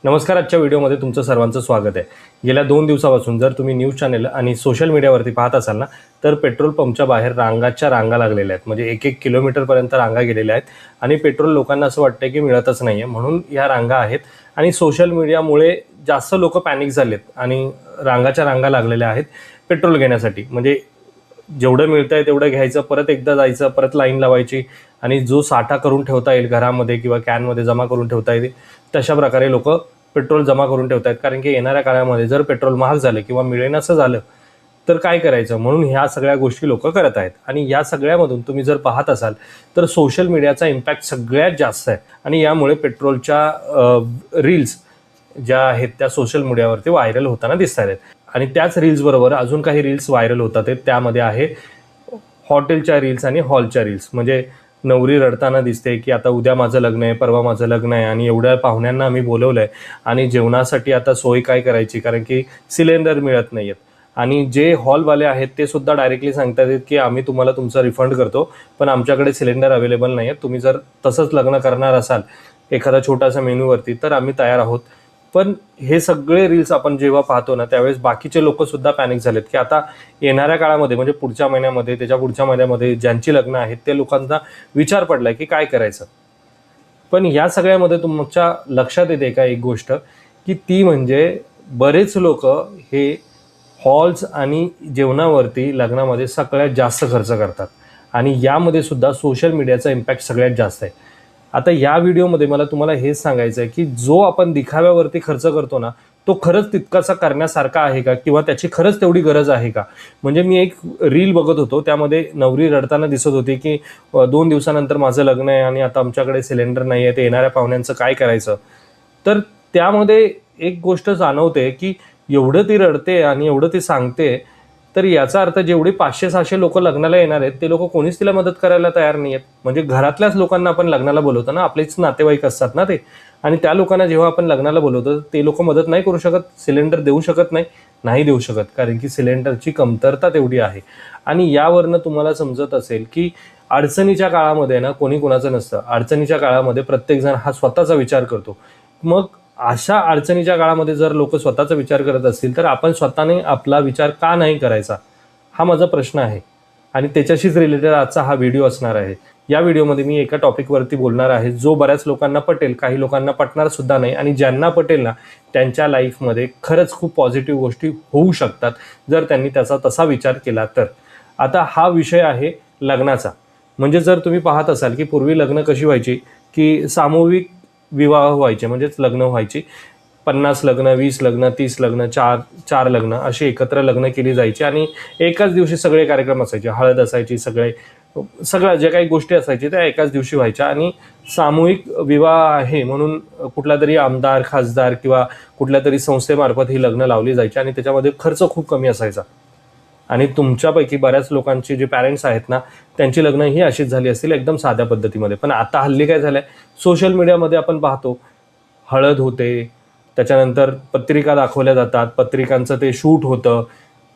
नमस्कार. आजच्या व्हिडिओमध्ये तुमचं सर्वांचं स्वागत आहे. गेल्या 2 दिवसापासून जर तुम्ही न्यूज चॅनल आणि सोशल मीडियावरती पाहत असाल ना, तर पेट्रोल पंपच्या बाहेर रांगाच्या रांगा लागलेल्या आहेत. म्हणजे 1-1 किलोमीटरपर्यंत रांगा गेलेल्या आहेत आणि पेट्रोल लोकांना असं वाटतं की मिळतच नाही आहे, म्हणून ह्या रांगा आहेत. आणि सोशल मीडियामुळे जास्त लोक पॅनिक झालेत आणि रांगाच्या रांगा लागलेल्या आहेत पेट्रोल घेण्यासाठी. म्हणजे जेवढं मिळतं आहे तेवढं घ्यायचं, परत एकदा जायचं, परत लाईन लावायची आणि जो साठा करून ठेवता येईल घरामध्ये किंवा कॅनमध्ये जमा करून ठेवता येईल तशा प्रकारे लोक पेट्रोल जमा करून ठेवत आहेत. कारण की येणाऱ्या काळामध्ये जर पेट्रोल महाग झालं किंवा मिळेनासं झालं तर काय करायचं, म्हणून ह्या सगळ्या गोष्टी लोक करत आहेत. आणि या सगळ्यामधून तुम्ही जर पाहत असाल तर सोशल मीडियाचा इम्पॅक्ट सगळ्यात जास्त आहे. आणि यामुळे पेट्रोलच्या रील्स ज्या आहेत त्या सोशल मीडियावरती व्हायरल होताना दिसत आहेत. आणि त्याच रील्सबरोबर अजून काही रील्स व्हायरल होतात आहेत. त्यामध्ये आहे हॉटेलच्या रील्स आणि हॉलच्या रील्स. म्हणजे नवरी रडताना दिसते की आता उद्या माझं लग्न आहे, परवा माझं लग्न आहे आणि एवढ्या पाहुण्यांना आम्ही बोलवलं आहे आणि जेवणासाठी आता सोय काय करायची, कारण की सिलेंडर मिळत नाही आहेत. आणि जे हॉलवाले आहेत ते सुद्धा डायरेक्टली सांगतात आहेत की आम्ही तुम्हाला तुमचा रिफंड करतो, पण आमच्याकडे सिलेंडर अवेलेबल नाही आहेत. तुम्ही जर तसंच लग्न करणार असाल एखादा छोटासा मेन्यूवरती तर आम्ही तयार आहोत. पण हे सगळे रील्स आपण जेव्हा पाहतो ना, त्यावेळेस बाकीचे लोकसुद्धा पॅनिक झालेत की आता येणाऱ्या काळामध्ये म्हणजे पुढच्या महिन्यामध्ये, त्याच्या पुढच्या महिन्यामध्ये ज्यांची लग्न आहेत ते लोकांचा विचार पडला की काय करायचं. पण या सगळ्यामध्ये तुमच्या लक्षात येते का एक गोष्ट, की ती म्हणजे बरेच लोक हे हॉल्स आणि जेवणावरती लग्नामध्ये सगळ्यात जास्त खर्च करतात. आणि यामध्ये सुद्धा सोशल मीडियाचा इम्पॅक्ट सगळ्यात जास्त आहे. आता या व्हिडिओमध्ये मला तुम्हाला हेच सांगायचं आहे की जो आपण दिखाव्यावरती खर्च करतो ना, तो खरंच तितकासा करण्यासारखा आहे का, किंवा त्याची खरंच तेवढी गरज आहे का. म्हणजे मी एक रील बघत होतो, त्यामध्ये नवरी रडताना दिसत होती की 2 दिवसानंतर माझं लग्न आहे आणि आता आमच्याकडे सिलेंडर नाही आहे, ते येणाऱ्या पाहुण्यांचं काय करायचं. तर त्यामध्ये एक गोष्ट जाणवते की एवढं ती रडते आणि एवढं ती सांगते, तर याचा अर्थ जेवढी 500-600 लोक लग्नाला येणार आहेत ते लोक कोणीच तिला मदत करायला तयार नाही आहेत. म्हणजे घरातल्याच लोकांना आपण लग्नाला बोलवतो ना, आपलेच नातेवाईक असतात ना ते, आणि त्या लोकांना जेव्हा आपण लग्नाला बोलवतो ते लोक मदत नाही करू शकत, सिलेंडर देऊ शकत नाही देऊ शकत, कारण की सिलेंडरची कमतरता तेवढी आहे. आणि यावरनं तुम्हाला समजत असेल की अडचणीच्या काळामध्ये ना कोणी कोणाचं नसतं. अडचणीच्या काळामध्ये प्रत्येकजण हा स्वतःचा विचार करतो. मग अशा अडचणीच्या काळामध्ये जर लोक स्वतःचा विचार करत असतील तर आपण स्वतःने आपला विचार का नाही करायचा, हा माझा प्रश्न आहे. आणि त्याच्याशीच रिलेटेड आजचा हा व्हिडिओ असणार आहे. या व्हिडिओमध्ये मी एका टॉपिकवरती बोलणार आहे जो बऱ्याच लोकांना पटेल, काही लोकांना पटणार सुद्धा नाही. आणि ज्यांना पटेल ना, त्यांच्या लाईफमध्ये खरंच खूप पॉझिटिव्ह गोष्टी होऊ शकतात जर त्यांनी त्याचा तसा विचार केला तर. आता हा विषय आहे लग्नाचा. म्हणजे जर तुम्ही पाहत असाल की पूर्वी लग्न कशी व्हायची, की सामूहिक विवाह व्हायचे, म्हणजेच लग्न व्हायची. 50 लग्न, 20 लग्न, 30 लग्न, 4 लग्न अशी एकत्र लग्न केली जायची आणि एकाच दिवशी सगळे कार्यक्रम असायचे. हळद असायची, सगळ्या ज्या काही गोष्टी असायच्या त्या एकाच दिवशी व्हायच्या. आणि सामूहिक विवाह आहे म्हणून कुठला तरी आमदार, खासदार किंवा कुठल्या तरी संस्थेमार्फत ही लग्न लावली जायची आणि त्याच्यामध्ये खर्च खूप कमी असायचा. आणि तुमच्यापैकी बऱ्याच लोकांचे जे पॅरेंट्स आहेत ना, त्यांची लग्न ही अशीच झाली असतील एकदम साध्या पद्धतीमध्ये. पण आता हल्ली काय झालंय, सोशल मीडियामध्ये आपण पाहतो हळद होते, त्याच्यानंतर पत्रिका दाखवल्या जातात, पत्रिकांचं ते शूट होतं,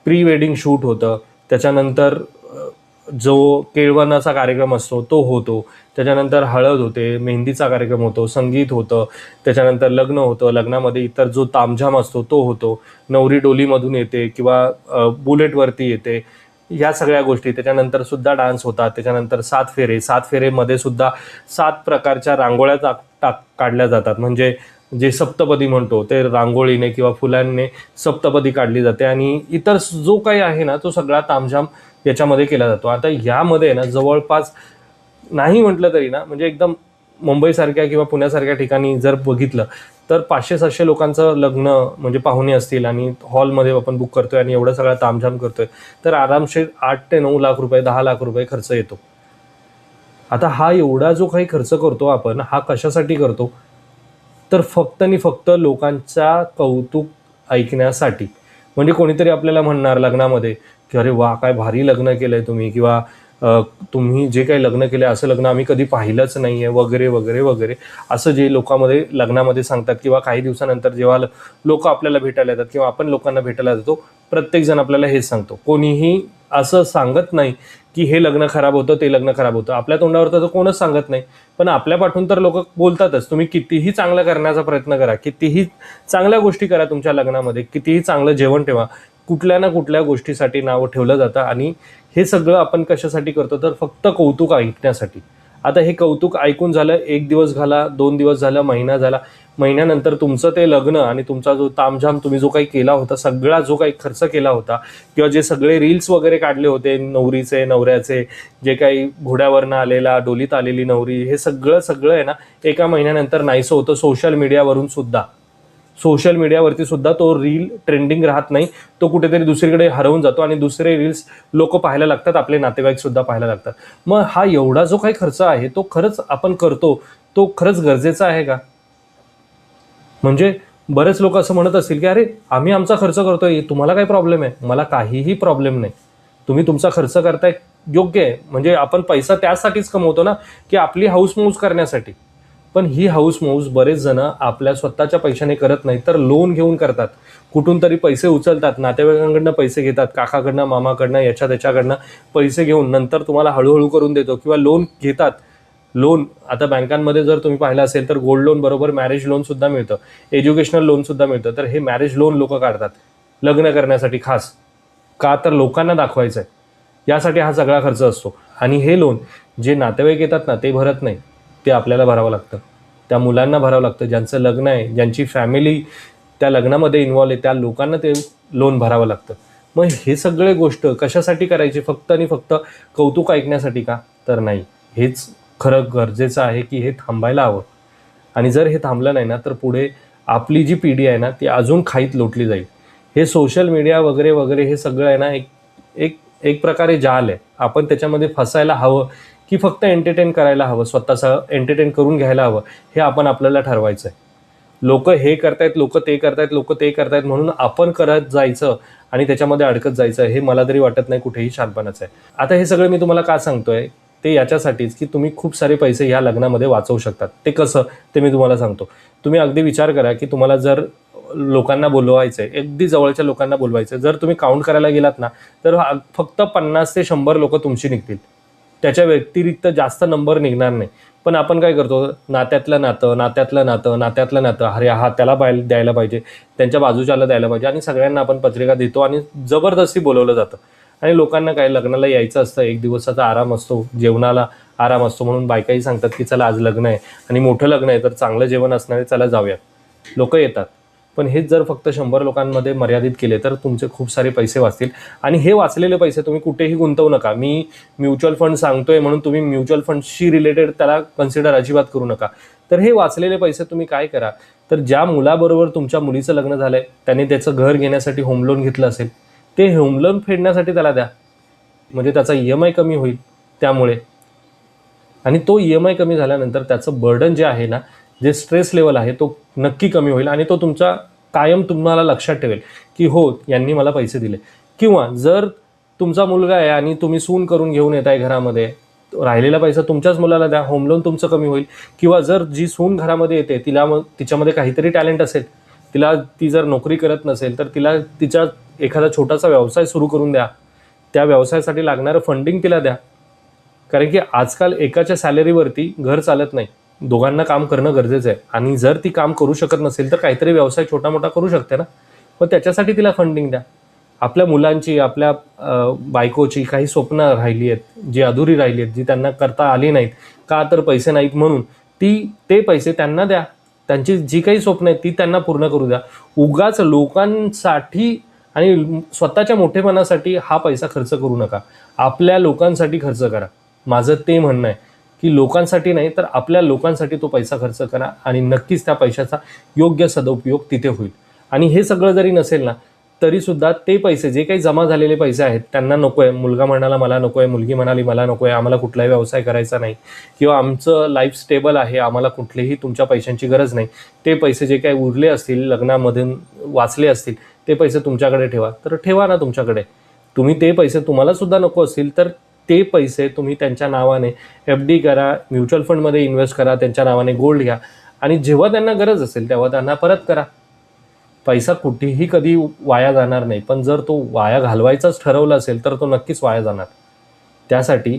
प्री वेडिंग शूट होतं, त्याच्यानंतर जो केळवणाचा कार्यक्रम असतो तो होतो, त्याच्यानंतर हळद होते, मेहंदीचा कार्यक्रम होतो, संगीत होतं, त्याच्यानंतर लग्न होतं, लग्नामध्ये इतर जो तामझाम असतो तो होतो, नवरी डोलीमधून येते किंवा बुलेटवरती येते, ह्या सगळ्या गोष्टी. त्याच्यानंतर सुद्धा डान्स होतात, त्याच्यानंतर 7 फेरेमध्ये सुद्धा 7 प्रकारच्या रांगोळ्या काढल्या जातात. म्हणजे जे सप्तपदी म्हणतो ते रांगोळीने किंवा फुलांनी सप्तपदी काढली जाते आणि इतर जो काही आहे ना तो सगळा तामझाम याच्यामध्ये केला जातो. आता यामध्ये ना जवळपास नाही म्हटलं तरी ना, म्हणजे एकदम मुंबईसारख्या किंवा पुण्यासारख्या ठिकाणी जर बघितलं तर 500-600 लोकांचं लग्न म्हणजे पाहुणे असतील आणि हॉलमध्ये आपण बुक करतोय आणि एवढा सगळा तामझाम करतोय तर आरामशीर 8 ते 9 लाख रुपये, 10 लाख रुपये खर्च येतो. आता हा एवढा जो काही खर्च करतो आपण, हा कशासाठी करतो, तर फक्त आणि फक्त लोकांचा कौतुक ऐकण्यासाठी. म्हणजे कोणीतरी आपल्याला म्हणणार लग्नामध्ये की अरे वा काय भारी लग्न केलंय तुम्ही, किंवा तुम्ही जे काही लग्न केलं असं लग्न आम्ही कधी पाहिलंच नाही आहे वगैरे वगैरे वगैरे, असं जे लोकांमध्ये लग्नामध्ये सांगतात. किंवा काही दिवसानंतर जेव्हा लोक आपल्याला भेटायला येतात किंवा आपण लोकांना भेटायला जातो, प्रत्येकजण आपल्याला हेच सांगतो. कोणीही असं सांगत नाही की हे लग्न खराब होतं, ते लग्न खराब होतं. आपल्या तोंडावर तर कोणच सांगत नाही, पण आपल्या पाठून तर लोक बोलतातच. तुम्ही कितीही चांगलं करण्याचा प्रयत्न करा, कितीही चांगल्या गोष्टी करा तुमच्या लग्नामध्ये, कितीही चांगलं जेवण ठेवा, कुठल्या ना कुठल्या गोष्टीसाठी नाव ठेवलं जातं. आणि हे सगळं आपण कशासाठी करतो, तर फक्त कौतुक ऐकण्यासाठी. आता हे कौतुक ऐकून झालं, 1 दिवस झाला, 2 दिवस झाला, महिना झाला, महिन्यानंतर तुमचं ते लग्न आणि तुमचा जो तामझाम तुम्ही जो काही केला होता, सगळा जो काही खर्च केला होता, किंवा जे सगळे रील्स वगैरे काढले होते नवरीचे नवऱ्याचे, जे काही घोड्यावरनं आलेला, डोलीत आलेली नवरी, हे सगळं आहे ना, एका महिन्यानंतर नाहीसं होतं. सोशल मीडियावरती सुद्धा तो रील ट्रेंडिंग राहत नाही, तो कुठेतरी दुसरीकडे हरवून जातो आणि दुसरे रील्स लोक पाहायला लागतात, आपले नातेवाईक सुद्धा पाहायला लागतात. मग हा एवढा जो काही खर्च आहे तो खरंच आपण करतो, तो खरंच गरजेचा आहे का? म्हणजे बरेच लोक असं म्हणत असतील की अरे आम्ही आमचा खर्च करतोय, तुम्हाला काय प्रॉब्लेम आहे? मला काहीही प्रॉब्लेम नाही. तुम्ही तुमचा खर्च करताय, योग्य आहे. म्हणजे आपण पैसा त्यासाठीच कमवतो ना, की आपली हाऊसमौज करण्यासाठी. पण ही हाऊसमौज बरेच जण आपल्या स्वतःच्या पैशाने करत नाही, तर लोन घेऊन करतात. कुठून तरी पैसे उचलतात, नातेवाईकांकडनं पैसे घेतात, काकाकडनं, मामाकडनं, याच्या त्याच्याकडनं पैसे घेऊन नंतर तुम्हाला हळूहळू करून देतो, किंवा लोन घेतात. लोन आता बँकांमध्ये जर तुम्ही पाहिलं असेल तर गोल्ड लोन बरोबर मॅरेज लोन सुद्धा मिळतं, एज्युकेशनल लोन सुद्धा मिळतं. तर हे मॅरेज लोन लोक काढतात लग्न करण्यासाठी खास. का? तर लोकांना दाखवायचं आहे, यासाठी हा सगळा खर्च असतो. आणि हे लोन जे नातेवाईक येतात ना, ते भरत नाही, ते आपल्याला भरावं लागतं, त्या मुलांना भरावं लागतं. ज्यांचं लग्न आहे, ज्यांची फॅमिली त्या लग्नामध्ये इन्व्हॉल्व आहे, त्या लोकांना ते लोन भरावं लागतं. मग हे सगळे गोष्ट कशासाठी करायची? फक्त आणि फक्त कौतुक ऐकण्यासाठी का? तर नाही. हेच खरं गरजेचं आहे की हे थांबायला हवं. आणि जर हे थांबलं नाही ना, तर पुढे आपली जी पिढी आहे ना, ती अजून खाईत लोटली जाईल. हे सोशल मीडिया वगैरे वगैरे हे सगळं आहे ना, एक एक एक प्रकारे जाल आहे. आपण त्याच्यामध्ये फसायला हवं की फक्त एंटरटेन करायला हवं, स्वतःचं एंटरटेन करून घ्यायला हवं, हे आपण आपल्याला ठरवायचं आहे. लोक हे करतायत, लोक ते करतायत, लोक ते करतायत म्हणून आपण करत जायचं आणि त्याच्यामध्ये अडकत जायचं, हे मला तरी वाटत नाही कुठेही शहाणपणाचं आहे. आता हे सगळं मी तुम्हाला का सांगतोय, ते याच्यासाठीच की तुम्ही खूप सारे पैसे ह्या लग्नामध्ये वाचवू शकतात. ते कसं, ते मी तुम्हाला सांगतो. तुम्ही अगदी विचार करा की तुम्हाला जर लोकांना बोलवायचं आहे, अगदी जवळच्या लोकांना बोलवायचं आहे, जर तुम्ही काउंट करायला गेलात ना, तर फक्त 50 ते 100 लोक तुमची निघतील, त्याच्या व्यतिरिक्त जास्त नंबर निघणार नाही. पण आपण काय करतो, नात्यातलं नातं, अरे हा त्याला द्यायला पाहिजे, त्यांच्या बाजूच्याला द्यायला पाहिजे, आणि सगळ्यांना आपण पत्रिका देतो आणि जबरदस्ती बोलवलं जातं. आणि लोकांना काय, लग्नाला यायचं असतं, 1 दिवसाचा आराम असतो, जेवणाला आराम असतो, म्हणून बायकाही सांगतात की चला आज लग्न आहे आणि मोठं लग्न आहे तर चांगलं जेवण असणार आहे, चला जाऊयात. लोक येतात. पण हेच जर फक्त 100 लोकांमध्ये मर्यादित केले तर तुमचे खूप सारे पैसे वाचतील. आणि हे वाचलेले पैसे तुम्ही कुठेही गुंतवू नका. मी म्युच्युअल फंड सांगतोय म्हणून तुम्ही म्युच्युअल फंडशी रिलेटेड त्याला कन्सिडर अजिबात करू नका. तर हे वाचलेले पैसे तुम्ही काय करा, तर ज्या मुलाबरोबर तुमच्या मुलीचं लग्न झालंय, त्याने त्याचं घर घेण्यासाठी होम लोन घेतलं असेल, ते होम लोन फेडण्यासाठी त्याला द्या. म्हणजे त्याचा EMI कमी होईल त्यामुळे. आणि तो EMI कमी झाल्यानंतर त्याचं बर्डन जे आहे ना, जे स्ट्रेस लेवल आहे, तो नक्की कमी होईल आणि तो तुमचा कायम तुम्हाला लक्षात ठेवेल की हो, यांनी मला पैसे दिले. किंवा जर तुमचा मुलगा आहे आणि तुम्ही सून करून घेऊन येत आहे घरामध्ये, राहिलेला पैसा तुमच्याच मुलाला द्या, होम लोन तुमचं कमी होईल. किंवा जर जी सून घरामध्ये येते तिच्यामध्ये काहीतरी टॅलेंट असेल, ती जर नोकरी करत नसेल तर तिचा एखादा छोटासा व्यवसाय सुरू करून द्या, त्या व्यवसायासाठी लागणारं फंडिंग तिला द्या. कारण की आजकाल एकाच्या सॅलरीवरती घर चालत नाही, दोघांना काम करणं गरजेचं आहे. आणि जर ती काम करू शकत नसेल तर काहीतरी व्यवसाय छोटा मोठा करू शकते ना, मग त्याच्यासाठी तिला फंडिंग द्या. आपल्या मुलांची, आपल्या बायकोची काही स्वप्न राहिली आहेत, जी अधुरी राहिली आहेत, जी त्यांना करता आली नाहीत, का तर पैसे नाहीत म्हणून, ते पैसे त्यांना द्या. त्यांची जी काही स्वप्न आहेत ती त्यांना पूर्ण करू द्या. उगाच लोकांसाठी आणि स्वतःच्या मोठेपणासाठी हा पैसा खर्च करू नका. आपल्या लोकांसाठी खर्च करा. माझं ते म्हणणं आहे की लोकांसाठी नाही तर आपल्या लोकांसाठी तो पैसा खर्च करा आणि नक्कीच त्या पैशाचा योग्य सदुपयोग तिथे होईल. आणि हे सगळं जरी नसेल ना, तरी सुद्धा ते पैसे, जे काही जमा झालेले पैसे आहेत, त्यांना नको आहे. मुलगा म्हणाला मला नको आहे, मुलगी म्हणाली मला नको आहे, आम्हाला कुठलाही व्यवसाय करायचा नाही, किंवा आमचं लाईफ स्टेबल आहे, आम्हाला कुठलेही तुमच्या पैशांची गरज नाही, ते पैसे जे काही उरले असतील, लग्नामधून वाचले असतील, ते पैसे तुमच्याकडे ठेवा. तर ठेवा ना तुमच्याकडे. तुम्ही ते पैसे, तुम्हाला सुद्धा नको असतील तर ते पैसे तुम्ही त्यांच्या नावाने FD करा, म्युच्युअल फंडमध्ये इन्व्हेस्ट करा, त्यांच्या नावाने गोल्ड घ्या आणि जेव्हा त्यांना गरज असेल तेव्हा त्यांना परत करा. पैसा कुठेही कधी वाया जाणार नाही, पण जर तो वाया घालवायचाच ठरवला असेल तर तो नक्कीच वाया जाणार. त्यासाठी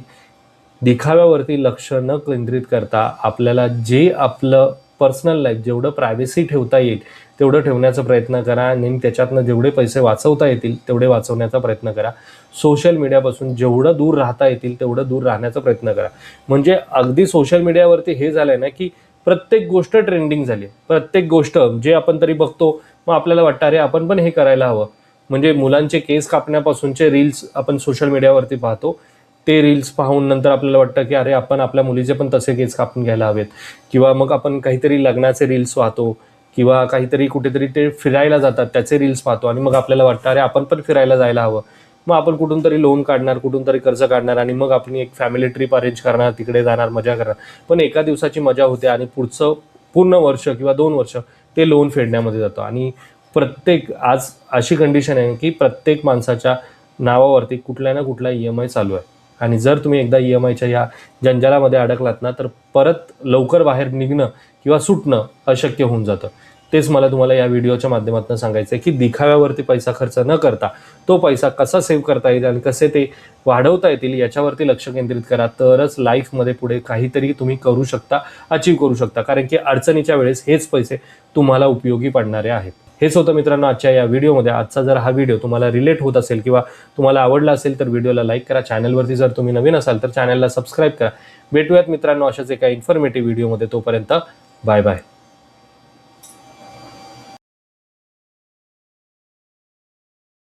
दिखाव्यावरती लक्ष न केंद्रित करता आपल्याला जे आपलं पर्सनल लाईफ, जेवढं प्रायव्हसी ठेवता येईल तेवढं ठेवण्याचा प्रयत्न करा आणि त्याच्यातनं जेवढे पैसे वाचवता येतील तेवढे वाचवण्याचा प्रयत्न करा. सोशल मीडियापासून जेवढं दूर राहता येतील तेवढं दूर राहण्याचा प्रयत्न करा. म्हणजे अगदी सोशल मीडियावरती हे झालंय ना की प्रत्येक गोष्ट ट्रेंडिंग झाली. प्रत्येक गोष्ट जे आपण तरी बघतो मग आपल्याला वाटतं अरे आपण पण हे करायला हवं. म्हणजे मुलांचे केस कापण्यापासूनचे रील्स आपण सोशल मीडियावरती पाहतो. ते रील्स पाहून नंतर आपल्याला वाटतं की अरे आपण आपल्या मुलीचे पण तसे केस कापून घ्यायला हवेत. किंवा मग आपण काहीतरी लग्नाचे रील्स पाहतो किंवा काहीतरी कुठेतरी ते फिरायला जातात त्याचे रील्स पाहतो आणि मग आपल्याला वाटतं अरे आपण पण फिरायला जायला हवं. मग आपण कुठून तरी लोन काढणार, कुठून तरी कर्ज काढणार आणि मग आपण एक फॅमिली ट्रिप अरेंज करणार, तिकडे जाणार, मजा करणार. पण एका दिवसाची मजा होते आणि पुढचं पूर्ण वर्ष किंवा 2 वर्ष ते लोन फेडण्यामध्ये जातं. आणि आज अशी कंडिशन आहे की प्रत्येक माणसाच्या नावावरती कुठला ना कुठला EMI चालू आहे. आणि जर तुम्ही एकदा EMIच्या या जंजालामध्ये अडकलात ना तर परत लवकर बाहेर निघणं किंवा सुटणं अशक्य होऊन जातं. तेच मला तुम्हाला या व्हिडिओच्या माध्यमातून सांगायचं आहे की दिखाव्यावरती पैसा खर्च न करता तो पैसा कसा सेव्ह करता येईल आणि कसे ते वाढवता येतील याच्यावरती लक्ष केंद्रित करा. तरच लाईफमध्ये पुढे काहीतरी तुम्ही करू शकता, अचीव्ह करू शकता. कारण की अडचणीच्या वेळेस हेच पैसे तुम्हाला उपयोगी पडणारे आहेत. हेच होतं मित्रांनो आजच्या या व्हिडिओमध्ये. आजचा जर हा व्हिडिओ तुम्हाला रिलेट होत असेल किंवा तुम्हाला आवडला असेल तर व्हिडिओला लाईक करा. चॅनलवरती जर तुम्ही नवीन असाल तर चॅनलला सबस्क्राईब करा. भेटूयात मित्रांनो अशाच एका इन्फॉर्मेटिव्ह व्हिडिओमध्ये. तोपर्यंत बाय बाय.